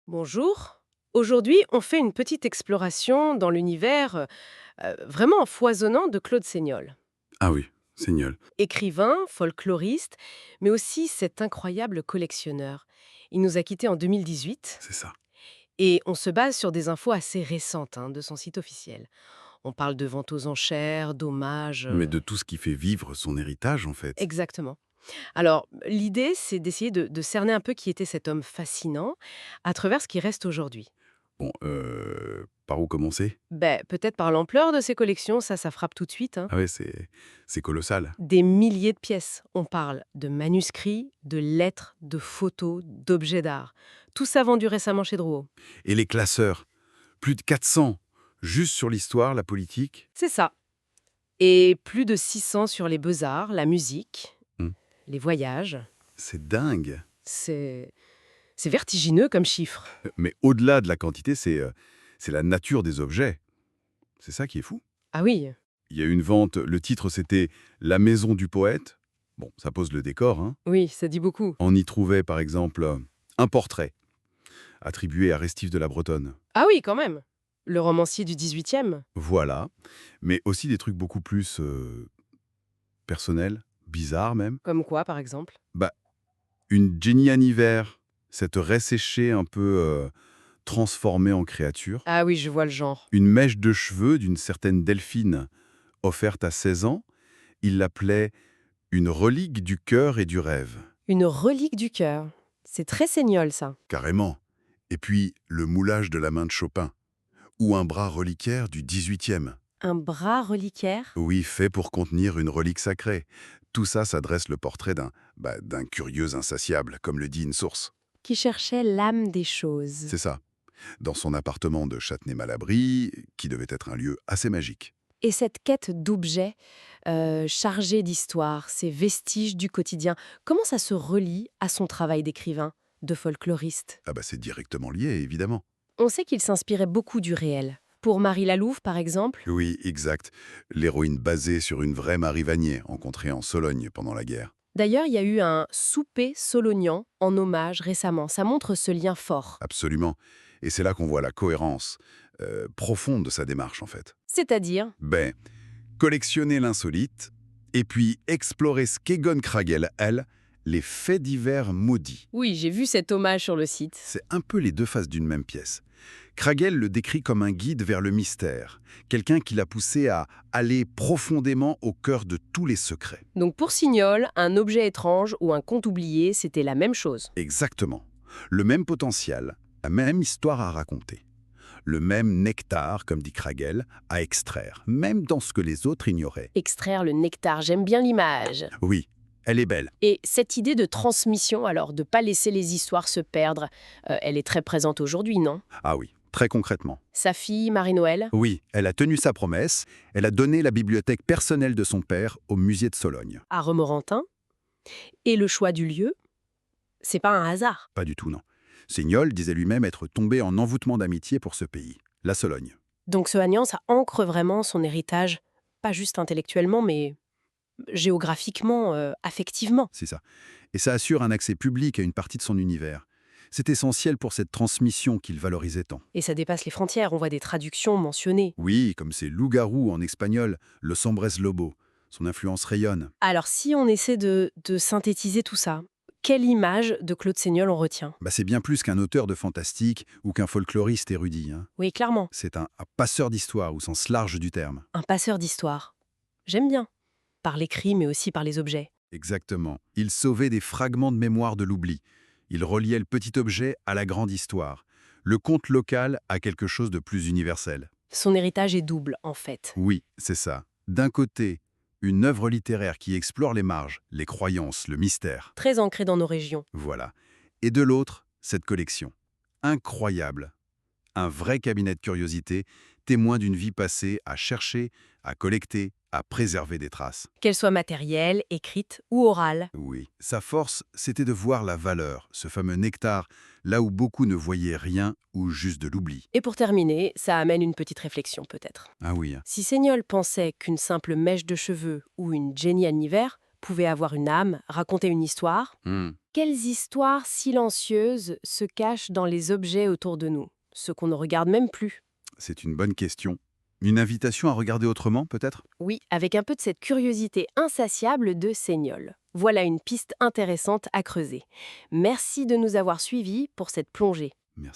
Bonjour. Aujourd'hui, on fait une petite exploration dans l'univers vraiment foisonnant de Claude Seignol. Ah oui, c'est Niol, Écrivain, folkloriste, mais aussi cet incroyable collectionneur. Il nous a quittés en 2018 c'est ça. et on se base sur des infos assez récentes de son site officiel. On parle de ventes aux enchères, d'hommages. Mais de tout ce qui fait vivre son héritage, en fait. Exactement. Alors, l'idée, c'est d'essayer de cerner un peu qui était cet homme fascinant à travers ce qui reste aujourd'hui. Bon, par où commencer? Ben, peut-être par l'ampleur de ses collections, ça frappe tout de suite. Ah ouais, c'est colossal. Des milliers de pièces. On parle de manuscrits, de lettres, de photos, d'objets d'art. Tout ça vendu récemment chez Drouot. Et les classeurs, plus de 400, juste sur l'histoire, la politique. C'est ça. Et plus de 600 sur les beaux-arts, la musique, Hmm, les voyages. c'est dingue. C'est... C'est vertigineux comme chiffre. Mais au-delà de la quantité, c'est la nature des objets. C'est ça qui est fou. Ah oui, Il y a eu une vente, le titre c'était «La maison du poète». Bon, ça pose le décor, hein. oui, ça dit beaucoup. On y trouvait, par exemple, un portrait attribué à Restif de la Bretonne. Ah oui, quand même. Le romancier du 18e. Voilà, mais aussi des trucs beaucoup plus, personnels, bizarres même. Comme quoi, par exemple? Bah, une Jenny Aniver, cette raie séchée un peu, transformée en créature. Ah oui, je vois le genre. Une mèche de cheveux d'une certaine Delphine, offerte à 16 ans. Il l'appelait une relique du cœur et du rêve. Une relique du cœur. C'est très Seignol, ça. Carrément. Et puis, le moulage de la main de Chopin. Ou un bras reliquaire du 18e. Un bras reliquaire? Oui, fait pour contenir une relique sacrée. Tout ça, ça dresse le portrait d'un curieux insatiable, comme le dit une source. Qui cherchait l'âme des choses. C'est ça. Dans son appartement de Châtenay-Malabry, qui devait être un lieu assez magique. Et cette quête d'objets chargés d'histoire, ces vestiges du quotidien, comment ça se relie à son travail d'écrivain, de folkloriste? Ah bah c'est directement lié, évidemment. On sait qu'il s'inspirait beaucoup du réel. Pour Marie Lalouve, par exemple. Oui, exact. L'héroïne basée sur une vraie Marie Vanier, rencontrée en Sologne pendant la guerre. D'ailleurs, il y a eu un souper solognan en hommage récemment. Ça montre ce lien fort. Absolument. Et c'est là qu'on voit la cohérence profonde de sa démarche, en fait. C'est-à-dire, Ben, collectionner l'insolite, et puis explorer ce qu'Egon Kragel, elle, les faits divers maudits. oui, j'ai vu cet hommage sur le site. C'est un peu les deux faces d'une même pièce. Kragel le décrit comme un guide vers le mystère, quelqu'un qui l'a poussé à aller profondément au cœur de tous les secrets. Donc pour Signol, un objet étrange ou un conte oublié, c'était la même chose. Exactement. Le même potentiel, la même histoire à raconter. Le même nectar, comme dit Kragel, à extraire, même dans ce que les autres ignoraient. Extraire le nectar, j'aime bien l'image. Oui, elle est belle. Et cette idée de transmission, alors, de pas laisser les histoires se perdre, elle est très présente aujourd'hui, non? Ah oui, très concrètement. Sa fille, Marie-Noël? Oui, elle a tenu sa promesse, elle a donné la bibliothèque personnelle de son père au musée de Sologne. À Romorantin? Et le choix du lieu? C'est pas un hasard. Pas du tout, non. Seignol disait lui-même être tombé en envoûtement d'amitié pour ce pays, la Sologne. Donc ce Hagnan, ça ancre vraiment son héritage, pas juste intellectuellement, mais géographiquement, affectivement. C'est ça. Et ça assure un accès public à une partie de son univers. C'est essentiel pour cette transmission qu'il valorisait tant. Et ça dépasse les frontières, on voit des traductions mentionnées. Oui, comme c'est loup-garou en espagnol, Los Hombres Lobo. Son influence rayonne. Alors si on essaie de synthétiser tout ça, quelle image de Claude Seignol on retient? C'est bien plus qu'un auteur de fantastique ou qu'un folkloriste érudit, hein. Oui, clairement, C'est un passeur d'histoire au sens large du terme. un passeur d'histoire. J'aime bien. Par l'écrit, mais aussi par les objets. Exactement. Il sauvait des fragments de mémoire de l'oubli. Il reliait le petit objet à la grande histoire. Le conte local à quelque chose de plus universel. Son héritage est double, en fait. Oui, c'est ça. D'un côté, une œuvre littéraire qui explore les marges, les croyances, le mystère. Très ancré dans nos régions. Voilà. Et de l'autre, cette collection. Incroyable. Un vrai cabinet de curiosité, témoin d'une vie passée à chercher, à collecter, à préserver des traces. Qu'elle soit matérielle, écrite ou orale. Oui, sa force, c'était de voir la valeur, ce fameux nectar, là où beaucoup ne voyaient rien ou juste de l'oubli. Et pour terminer, ça amène une petite réflexion, peut-être. Ah oui, Si Seignol pensait qu'une simple mèche de cheveux ou une Jenny Anniver pouvait avoir une âme, raconter une histoire. Hmm. Quelles histoires silencieuses se cachent dans les objets autour de nous, ceux qu'on ne regarde même plus? C'est une bonne question. Une invitation à regarder autrement, peut-être? Oui, avec un peu de cette curiosité insatiable de Seignol. Voilà une piste intéressante à creuser. Merci de nous avoir suivis pour cette plongée. Merci.